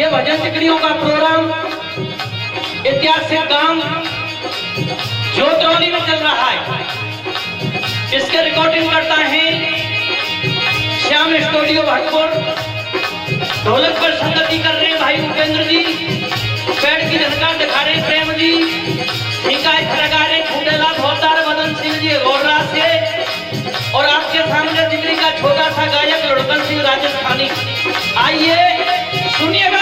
ये भजन चिकड़ियों का प्रोग्राम ऐतिहासिक गांव जोतरौली में चल रहा है। इसके रिकॉर्डिंग करता है श्याम स्टूडियो भटपुर। ढोलक पर संगति कर रहे हैं भाई उपेंद्र जी, पेड़ की झनकार दिखा रहे प्रेम जी, शिकायत लगा रहे खुदेला भोतार मदन सिंह जी गोर्रा से, और आपके सामने दिल्ली का छोटा सा गायक लुड़कन सिंह राजस्थानी। आइए सुनिएगा।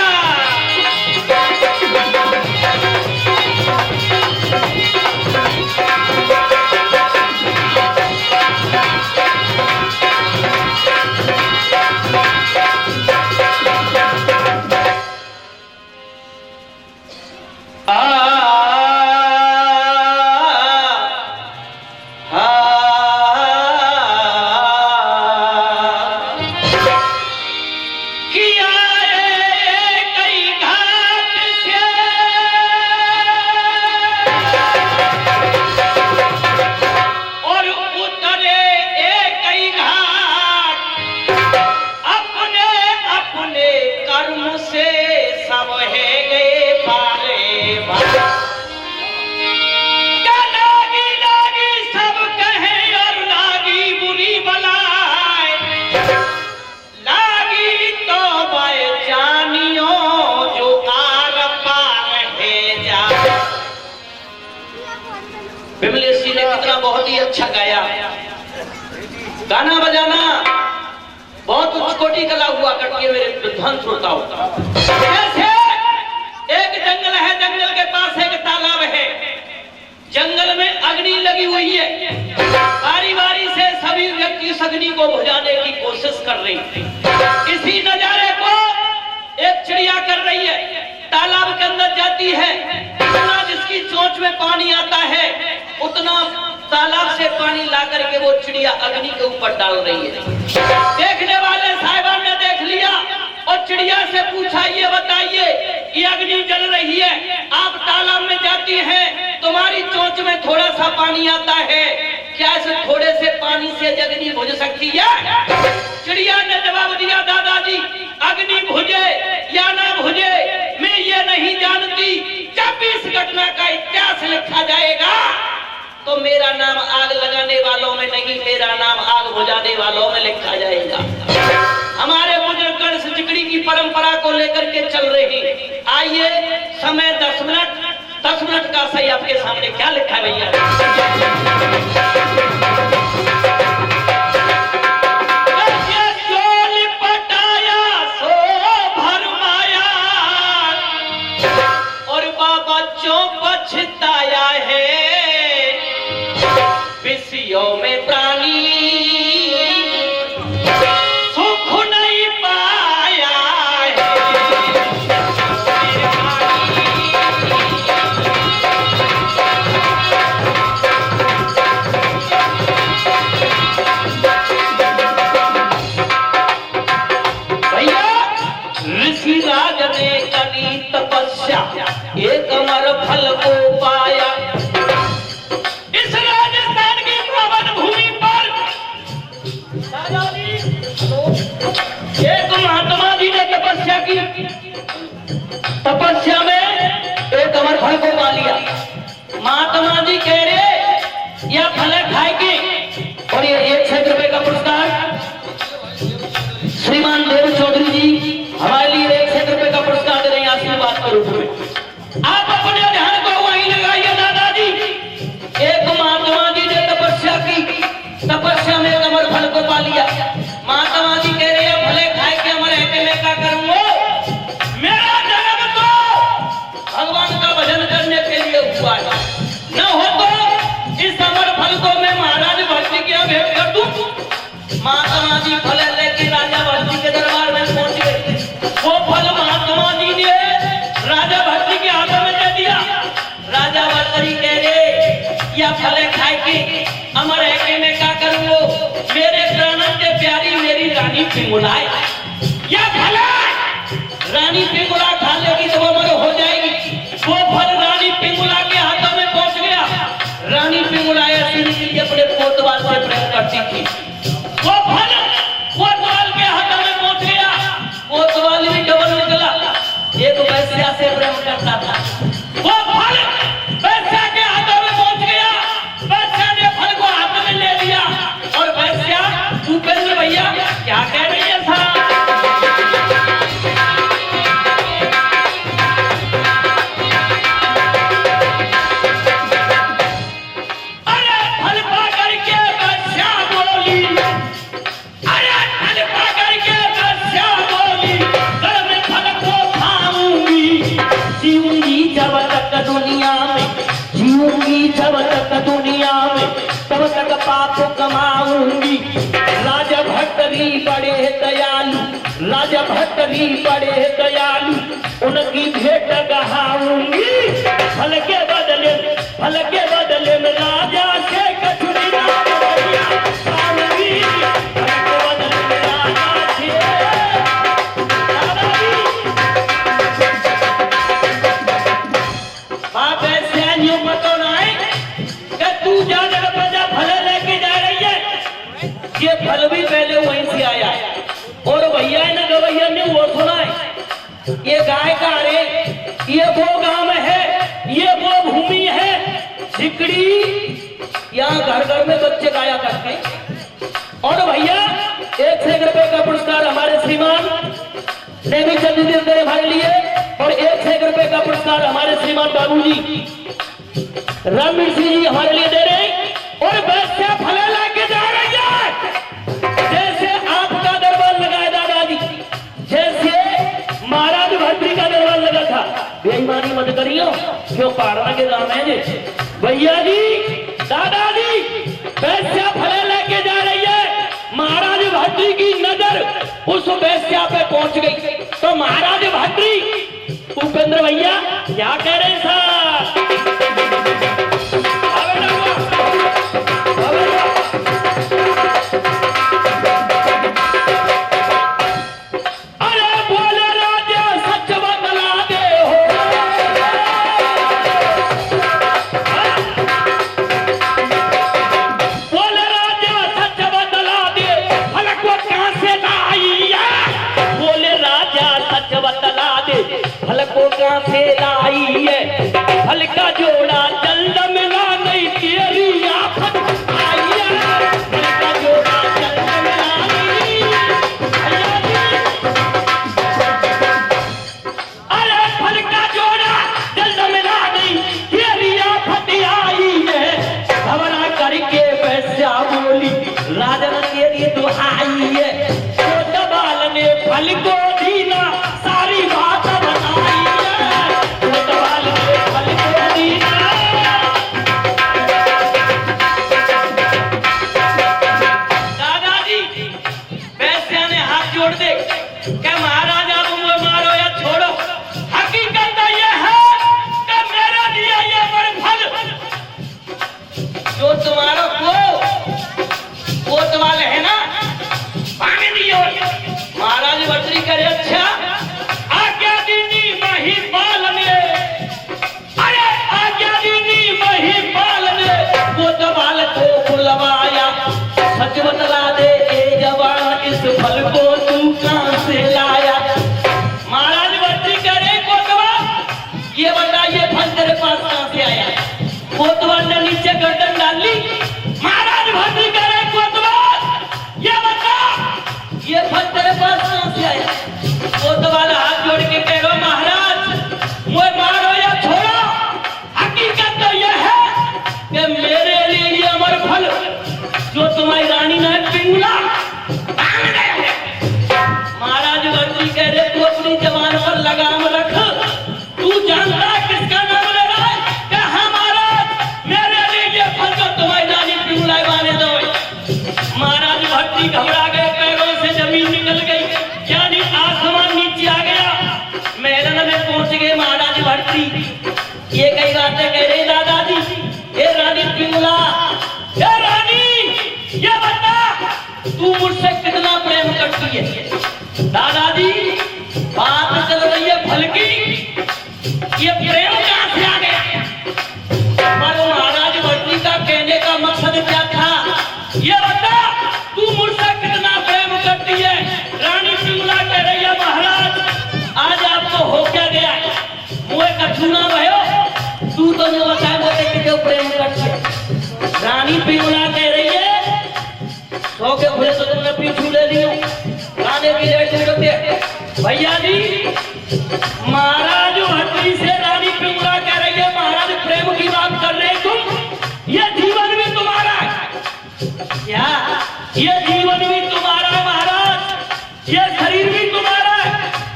बहुत ही अच्छा गाया, गाना बजाना बहुत उच्च कोटि कला हुआ करती है मेरे विद्वान श्रोताओं। जैसे एक जंगल है, जंगल के पास एक तालाब है, जंगल में अग्नि लगी हुई है, बारी बारी से सभी व्यक्ति इस अग्नि को बुझाने की कोशिश कर रहे हैं। इसी नजारे को एक चिड़िया कर रही है, तालाब के अंदर जाती है, उतना जिसकी चोंच में पानी आता है उतना तालाब से पानी ला करके वो चिड़िया अग्नि के ऊपर डाल रही है। देखने वाले साहिबान ने देख लिया और चिड़िया से पूछा, ये बताइए ये अग्नि जल रही है, आप तालाब में जाती हैं, तुम्हारी चोंच में थोड़ा सा पानी आता है, क्या इस थोड़े से पानी से अग्नि बुझ सकती है? चिड़िया ने जवाब दिया, दादाजी अग्नि बुझे या ना बुझे मैं ये नहीं जानती, जब इस घटना का इतिहास लिखा जाएगा तो मेरा नाम आग लगाने वालों में नहीं, मेरा नाम आग बुझाने वालों में लिखा जाएगा। हमारे बुजुर्ग गणेश चिकड़ी की परंपरा को लेकर के चल रहे हैं। आइए, समय 10 मिनट, 10 मिनट का सही आपके सामने क्या लिखा है भैया। और बाबा जो पछताया है विषयों में प्राणी सुख नहीं पाया है। भैया ऋषि राज ने करी तपस्या, एक अमर फल को पाया। एक महात्मा जी ने तपस्या की, तपस्या में एक अमर फल को पा लिया। महात्मा जी कह रहे यह फल खाएंगे और ये 1 रुपए का पुरस्कार श्रीमान देव चौधरी जी हमारे लिए 1 रुपए का पुरस्कार दे रहे हैं आशीर्वाद के रूप में। आप अपने ध्यान को वहीं लगाइए दादाजी। एक महात्मा जी ने तपस्या की, तपस्या में एक अमर फल को पा लिया। महात्मा जी कह रहे हैं भले खाए के अमर है, मैं क्या करूंगा, मेरा जन्म तो भगवान का भजन करने के लिए हुआ है, न हो तो इस अमर फल को मैं महाराज भक्ति की भेंट कर दूं। महात्मा जी फल लेके राजा भक्ति के दरबार में पहुंच गए। वो फल महात्मा जी ने राजा भक्ति के हाथों में दे दिया। राजा भक्ति कह रहे यह फल खाए के अमर है कि मैं क्या करूंगा, मेरे प्राणों के प्यारी मेरी रानी पिंगुलाए, या भला रानी पिंगुला खा लेगी तो वो अमर हो जाएगी। वो फल रानी पिंगुला के हाथों में पहुंच गया। रानी पिंगुला ऐसी निकली अपने कोतवाल से प्रेम करती थी। वो फल कोतवाल के हाथों में पहुंच गया, कोतवाल भी डबल निकला। खाता था। वो फल वैश्या के हाथों में पहुंच गया। वैश्या ने फल को हाथ में ले लिया और वैश्या उपेंद्र भैया क्या कह रही है साहब? दुनिया में तब तक पाप कमाऊंगी। राजा भट्टरी बड़े दयालु, राजा भट्टरी बड़े दयालु, उनकी भेंट गहाऊंगी। फल के बदले में राजा से कचुरी पाऊंगी। फल के बदले में राजा से बाप ऐसे यूं बतो ना तू जा प्रजा फल लेके जा रही है। ये फल भी पहले वहीं से आया और भैया ने गवैया ने वो सुना है। ये गाय का रे, ये वो गांव है, ये वो भूमि है सिकड़ी। यहाँ घर घर में बच्चे गाया करते हैं। और भैया 1 रुपए का पुरस्कार हमारे श्रीमान ने भी जल्दी दे हमारे लिए और 1 रुपए का पुरस्कार हमारे श्रीमान बाबूजी रणवीर सिंह जी हमारे लिए दे रहे हैं। और वैसे फल लेके जा रही है। जैसे आपका दरबार लगा है दादाजी, जैसे महाराज भट्टरी का दरबार लगा था। बेईमानी मत करियो, क्यों पाड़ना के दाम है जी। भैया जी दादाजी वैश्या फल लेके जा रही है। महाराज भट्टरी की नजर उस वैश्या पे पहुंच गई तो महाराज भट्टरी उपेंद्र भैया क्या कह रहे हैं साहब? से लाई है फल का जोड़ा जल्द मिला नहीं तेरी आफत आई है। फल का जोड़ा जल्द मिला नहीं। अरे फल का जोड़ा जल्द मिला नहीं तेरी आफत आई है। घबरा करके वैश्या बोली राजन तेरी दुहाई है। तो दबाल ने फल को दीना सारी बात बताई। महाराज भट्टरी करे अच्छा आज्ञा दीनी महिपाल ने। अरे आज्ञा दीनी महिपाल ने वो दबाल को बुलवाया। सच बतला दे ए जवान इस फल को तू कहां से लाया? महाराज भट्टरी करे कोतवा ये बता ये फल तेरे पास कहां से आया? कोतवा ने नीचे गर्दन डाली। महाराज भट्टरी करे कोतवा ये बता ये फल तेरे पास कहां से आया? कोतवाल हाथ जोड़ के कह रहा महाराज मुझे मारो या छोड़ो, हकीकत तो यह है कि मेरे लिए ये अमर फल जो तुम्हारी रानी ने पिंगला मांग गया है। महाराज भट्टरी कह रहे तू अपनी जबान पर लगाम रख। तू जानता है किसका नाम ले रहा है? कि हाँ महाराज मेरे लिए ये फल जो तुम्हारी रानी पिंगला माने दो। महाराज भट्टरी घबरा गए, पैरों से जमीन निकल गई, यानी आसमान नीचे आ गया। मैदान में पहुंच गए महाराज भट्टरी। ये कई बातें कह रहे दादाजी। ये रानी पिंगला, ये रानी ये बता तू मुझसे कितना प्रेम करती है? दादाजी बात चल रही है फल की, ये प्रेम कहां से आ गया? पर महाराज भट्टरी का कहने का मकसद क्या था? ये बता तू मुझसे कितना प्रेम करती है? रानी पिंगला कह रही है महाराज आज आपको हो क्या गया? मुझे सुना भयो तू तो जो बताए वो के प्रेम करते रानी पिंगला कह रही है सौ के खुले तो तुमने पीछू ले लियो गाने की रेट करते भैया जी महाराज हट्टी से रानी पिंगला कह रही है महाराज प्रेम की बात कर रहे तुम ये जीवन भी तुम्हारा क्या ये जीवन भी तुम्हारा महाराज ये शरीर भी तुम्हारा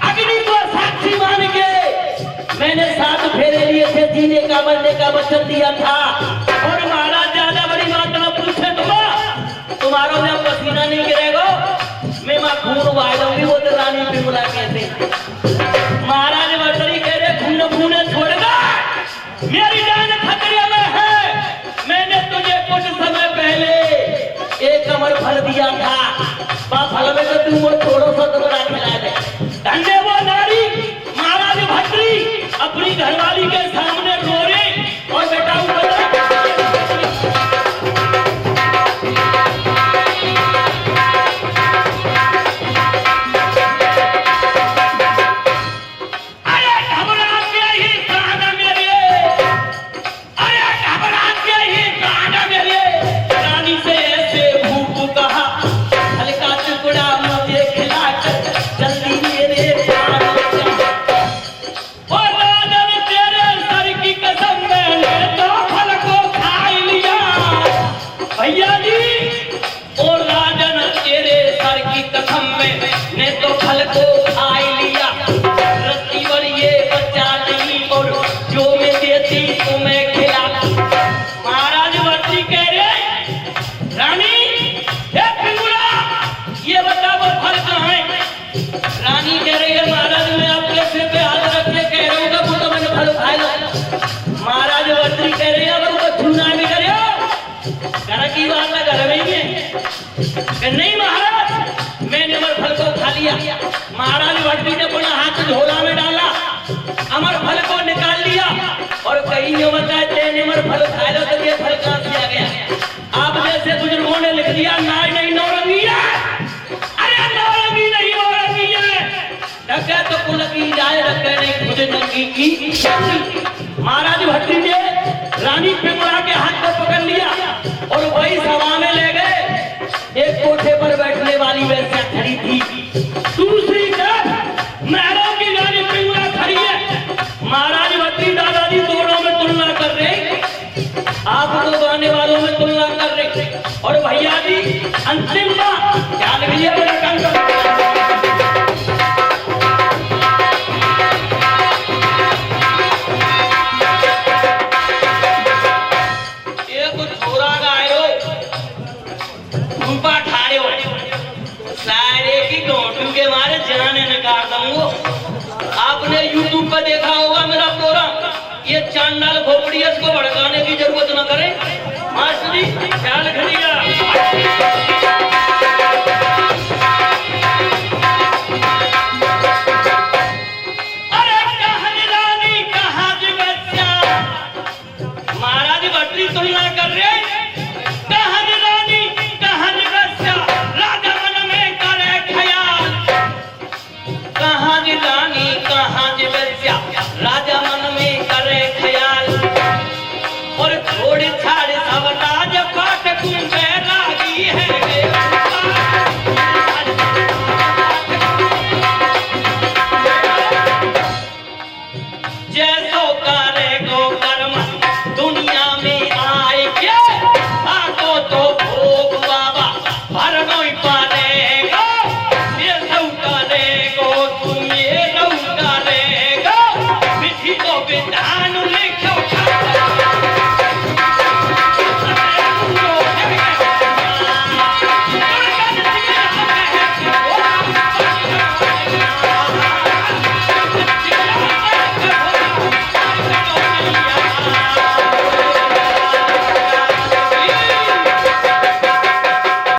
अग्नि को साक्षी मान के मैंने 7 फेरे लिए थे जीने का मरने का वचन दिया था और महाराज ज्यादा बड़ी बात न पूछे तुम्हारा में पसीना नहीं गिरेगा मैं मां खून बहा दूंगी वो तो रानी पिंगला कहते महाराज वर्तरी कह रहे खून खूने छोड़गा मेरी जान खतरे में है मैंने तुझे कुछ समय पहले एक कमर फल दिया था फल में तो तुम वो थोड़ा सा तो बड़ा खिला दे धन्य वो नारी महाराज भट्टी अपनी घरवाली के सामने रो रही और बेटा नहीं महाराज मैंने अमर फल को खा लिया महाराज भट्टी ने अपना हाथ झोला में डाला अमर फल को निकाल लिया और कहीं ने बताया तेने अमर फल खा लो तो ये फल कहां से आ गया आप जैसे बुजुर्गों ने लिख दिया नाय नहीं नौरंगी है अरे नौरंगी नहीं नौरंगी है डके तो कुल की जाए डके नहीं खुद नंगी की महाराज भट्टी ने रानी पिंगला के हाथ को पकड़ लिया और वही सभा में ले गए एक कोठे पर बैठने वाली वैसे खड़ी थी दूसरी तरफ महरों की रानी पिंगला खड़ी है महाराज भट्टी दादाजी दोनों में तुलना कर रहे आप तो गाने वालों में तुलना कर रहे और भैया जी अंतिम बात क्या लीजिए मेरा कंकर आपने YouTube पर देखा होगा मेरा प्रोग्राम ये चांडाल खोपड़ी इसको भड़काने की जरूरत न करें मास्टर जी ख्याल रखिएगा।